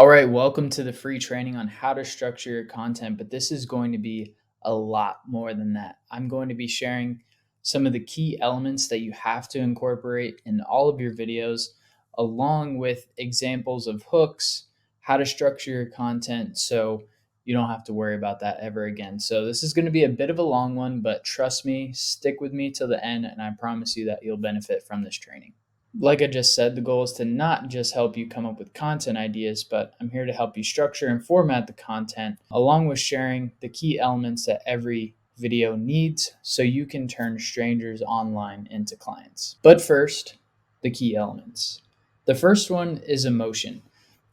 All right, welcome to the free training on how to structure your content, but this is going to be a lot more than that. I'm going to be sharing some of the key elements that you have to incorporate in all of your videos, along with examples of hooks, how to structure your content so you don't have to worry about that ever again. So, this is going to be a bit of a long one, but trust me, stick with me till the end, and I promise you that you'll benefit from this training. Like I just said, the goal is to not just help you come up with content ideas, but I'm here to help you structure and format the content, along with sharing the key elements that every video needs so you can turn strangers online into clients. But first, the key elements. The first one is emotion.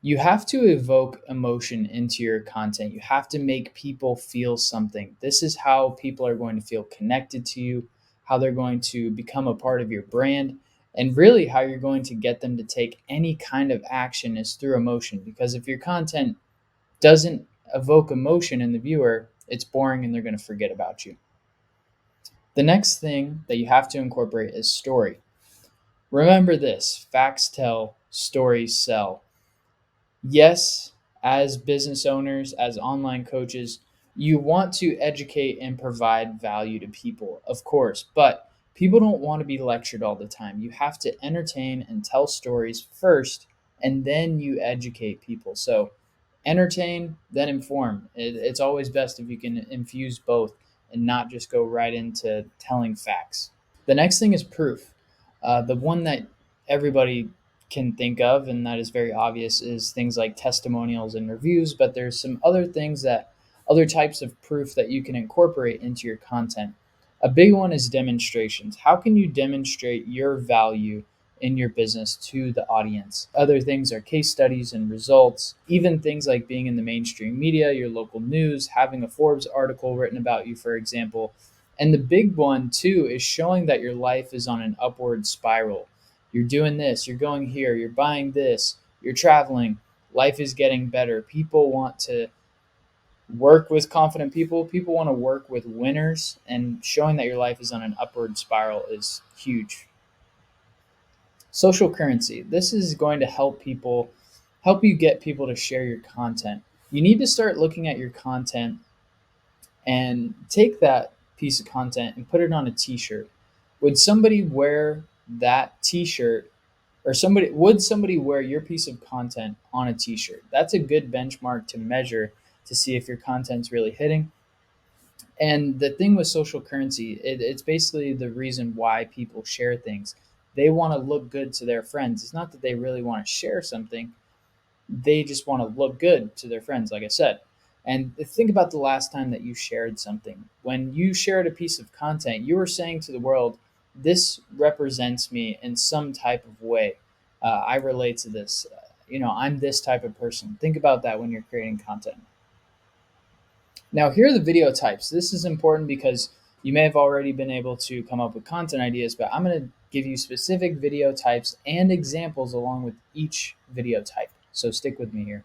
You have to evoke emotion into your content. You have to make people feel something. This is how people are going to feel connected to you, how they're going to become a part of your brand, and really how you're going to get them to take any kind of action is through emotion. Because if your content doesn't evoke emotion in the viewer, it's boring and they're going to forget about you. The next thing that you have to incorporate is story. Remember this: facts tell, stories sell. Yes, as business owners, as online coaches, you want to educate and provide value to people, of course, but people don't want to be lectured all the time. You have to entertain and tell stories first, and then you educate people. So, entertain, then inform. It's always best if you can infuse both and not just go right into telling facts. The next thing is proof. The one that everybody can think of, and that is very obvious, is things like testimonials and reviews. But there's some other things that other types of proof that you can incorporate into your content. A big one is demonstrations. How can you demonstrate your value in your business to the audience? Other things are case studies and results, even things like being in the mainstream media, your local news, having a Forbes article written about you, for example. And the big one, too, is showing that your life is on an upward spiral. You're doing this, you're going here, you're buying this, you're traveling, life is getting better. People want to work with confident people, people want to work with winners, and showing that your life is on an upward spiral is huge. Social currency. This is going to help you get people to share your content. You need to start looking at your content and take that piece of content and put it on a t-shirt. Would somebody wear that t-shirt, or somebody wear your piece of content on a t-shirt? That's a good benchmark to measure to see if your content's really hitting. And the thing with social currency, it's basically the reason why people share things. They want to look good to their friends. It's not that they really want to share something, they just want to look good to their friends, like I said. And think about the last time that you shared something. When you shared a piece of content, you were saying to the world, this represents me in some type of way. I relate to this. I'm this type of person. Think about that when you're creating content. Now, here are the video types. This is important because you may have already been able to come up with content ideas, but I'm going to give you specific video types and examples along with each video type. So stick with me here.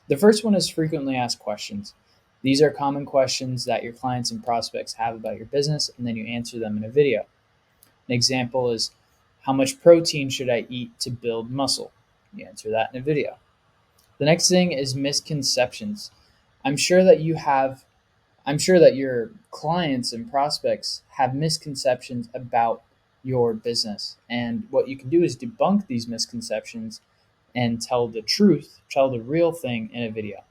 The first one is frequently asked questions. These are common questions that your clients and prospects have about your business, and then you answer them in a video. An example is, how much protein should I eat to build muscle? You answer that in a video. The next thing is misconceptions. I'm sure that you have I'm sure that your clients and prospects have misconceptions about your business. And what you can do is debunk these misconceptions and tell the truth, tell the real thing in a video.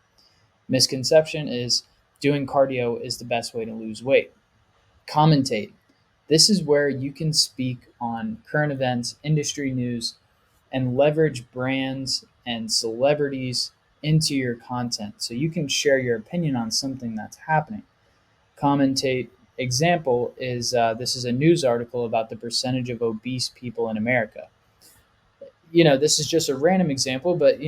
Misconception is doing cardio is the best way to lose weight. Commentate. This is where you can speak on current events, industry news, and leverage brands and celebrities into your content so you can share your opinion on something that's happening. Commentate example is this is a news article about the percentage of obese people in America. This is just a random example, but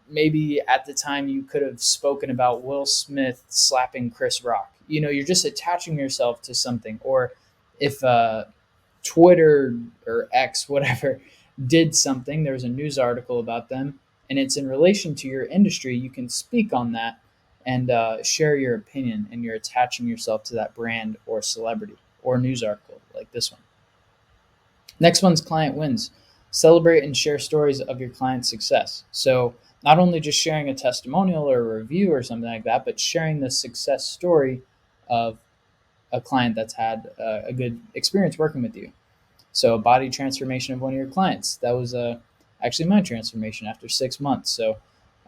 maybe at the time you could have spoken about Will Smith slapping Chris Rock. You're just attaching yourself to something. Or if Twitter or X, whatever, did something, there was a news article about them, and it's in relation to your industry, you can speak on that and share your opinion, and you're attaching yourself to that brand or celebrity or news article like this one. Next one's client wins. Celebrate and share stories of your client's success. So not only just sharing a testimonial or a review or something like that, but sharing the success story of a client that's had a good experience working with you. So, a body transformation of one of your clients. That was actually my transformation after 6 months. So,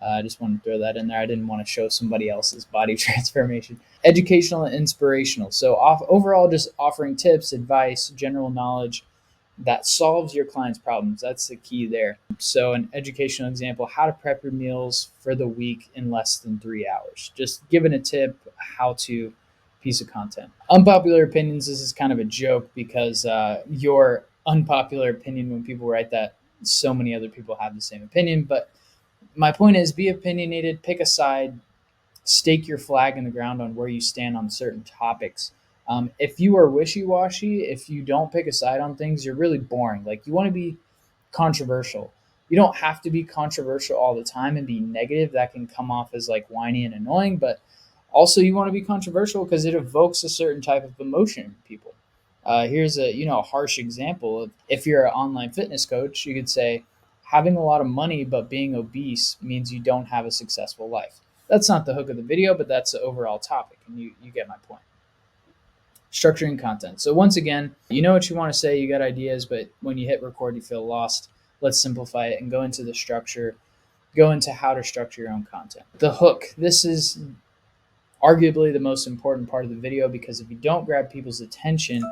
I just wanted to throw that in there. I didn't want to show somebody else's body transformation. Educational and inspirational. So, overall, just offering tips, advice, general knowledge that solves your client's problems. That's the key there. So, an educational example: how to prep your meals for the week in less than 3 hours. Just giving a tip, how to piece of content. Unpopular opinions. This is kind of a joke because your unpopular opinion, when people write that, so many other people have the same opinion. But my point is, be opinionated, pick a side, stake your flag in the ground on where you stand on certain topics. If you are wishy-washy, if you don't pick a side on things, you're really boring. Like, you want to be controversial. You don't have to be controversial all the time and be negative. That can come off as like whiny and annoying, but also you want to be controversial because it evokes a certain type of emotion in people. Here's a harsh example of, if you're an online fitness coach, you could say having a lot of money but being obese means you don't have a successful life. That's not the hook of the video, but that's the overall topic, and you get my point. Structuring content. So once again, you know what you want to say, you got ideas, but when you hit record, you feel lost. Let's simplify it and go into the structure, go into how to structure your own content. The hook. This is arguably the most important part of the video, because if you don't grab people's attention,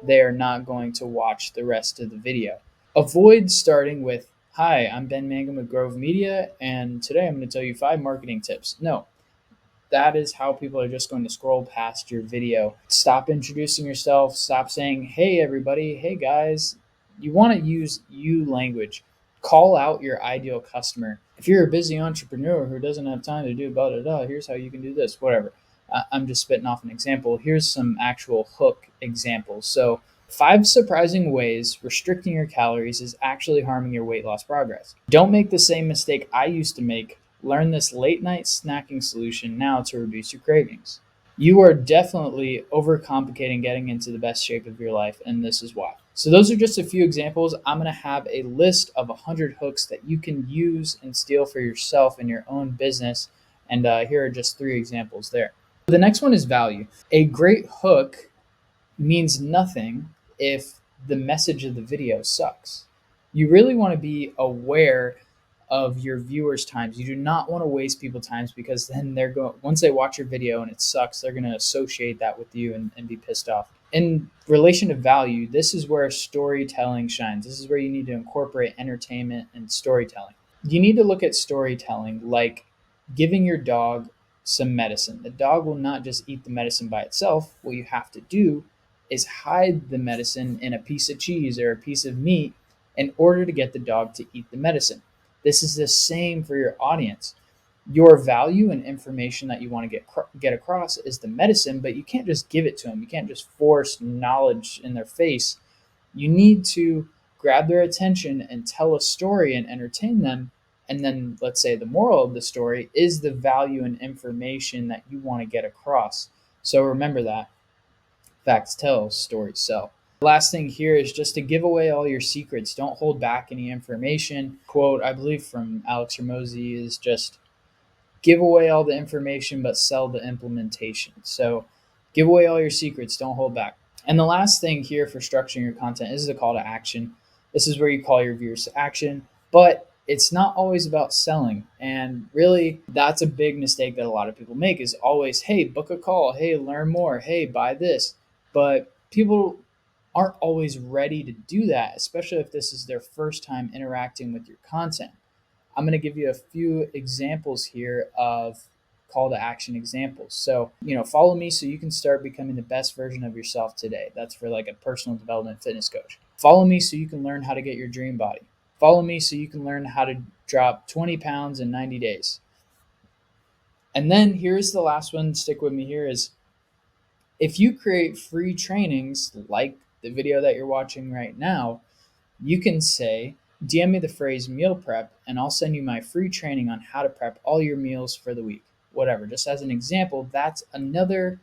they are not going to watch the rest of the video. Avoid starting with, "Hi, I'm Ben Mangum with Grove Media, and today I'm going to tell you 5 marketing tips." No, that is how people are just going to scroll past your video. Stop introducing yourself. Stop saying, "Hey, everybody. Hey, guys." You want to use you language. Call out your ideal customer. If you're a busy entrepreneur who doesn't have time to do blah, blah, blah, here's how you can do this, whatever. I'm just spitting off an example. Here's some actual hook examples. So, 5 surprising ways restricting your calories is actually harming your weight loss progress. Don't make the same mistake I used to make. Learn this late night snacking solution now to reduce your cravings. You are definitely overcomplicating getting into the best shape of your life, and this is why. So, those are just a few examples. I'm going to have a list of 100 hooks that you can use and steal for yourself in your own business. And here are just 3 examples there. The next one is value. A great hook means nothing if the message of the video sucks. You really want to be aware of your viewers' times. You do not want to waste people's times, because then they're going, once they watch your video and it sucks, they're going to associate that with you and be pissed off. In relation to value, this is where storytelling shines. This is where you need to incorporate entertainment and storytelling. You need to look at storytelling like giving your dog some medicine. The dog will not just eat the medicine by itself. What you have to do is hide the medicine in a piece of cheese or a piece of meat in order to get the dog to eat the medicine. This is the same for your audience. Your value and information that you want to get across is the medicine, but you can't just give it to them. You can't just force knowledge in their face. You need to grab their attention and tell a story and entertain them. And then, let's say the moral of the story is the value and information that you want to get across. So remember that. Facts tell, stories sell. The last thing here is just to give away all your secrets. Don't hold back any information. Quote, I believe from Alex Hormozi, is just give away all the information but sell the implementation. So give away all your secrets. Don't hold back. And the last thing here for structuring your content is a call to action. This is where you call your viewers to action, but it's not always about selling. And really, that's a big mistake that a lot of people make, is always, hey, book a call. Hey, learn more. Hey, buy this. But people aren't always ready to do that, especially if this is their first time interacting with your content. I'm going to give you a few examples here of call to action examples. So, follow me so you can start becoming the best version of yourself today. That's for like a personal development fitness coach. Follow me so you can learn how to get your dream body. Follow me so you can learn how to drop 20 pounds in 90 days. And then here's the last one. Stick with me here, is if you create free trainings like the video that you're watching right now, you can say, DM me the phrase meal prep and I'll send you my free training on how to prep all your meals for the week. Whatever. Just as an example, that's another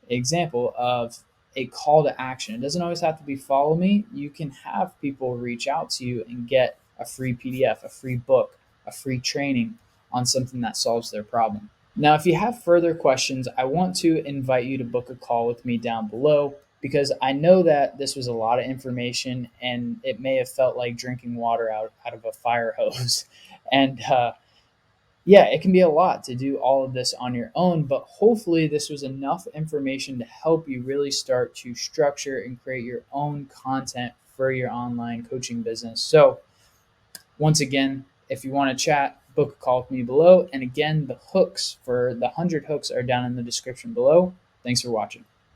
example of a call to action. It doesn't always have to be follow me. You can have people reach out to you and get a free PDF, a free book, a free training on something that solves their problem. Now, if you have further questions, I want to invite you to book a call with me down below because I know that this was a lot of information and it may have felt like drinking water out of a fire hose. And yeah, it can be a lot to do all of this on your own, but hopefully, this was enough information to help you really start to structure and create your own content for your online coaching business. So, once again, if you want to chat, book a call with me below. And again, the hooks for the 100 hooks are down in the description below. Thanks for watching.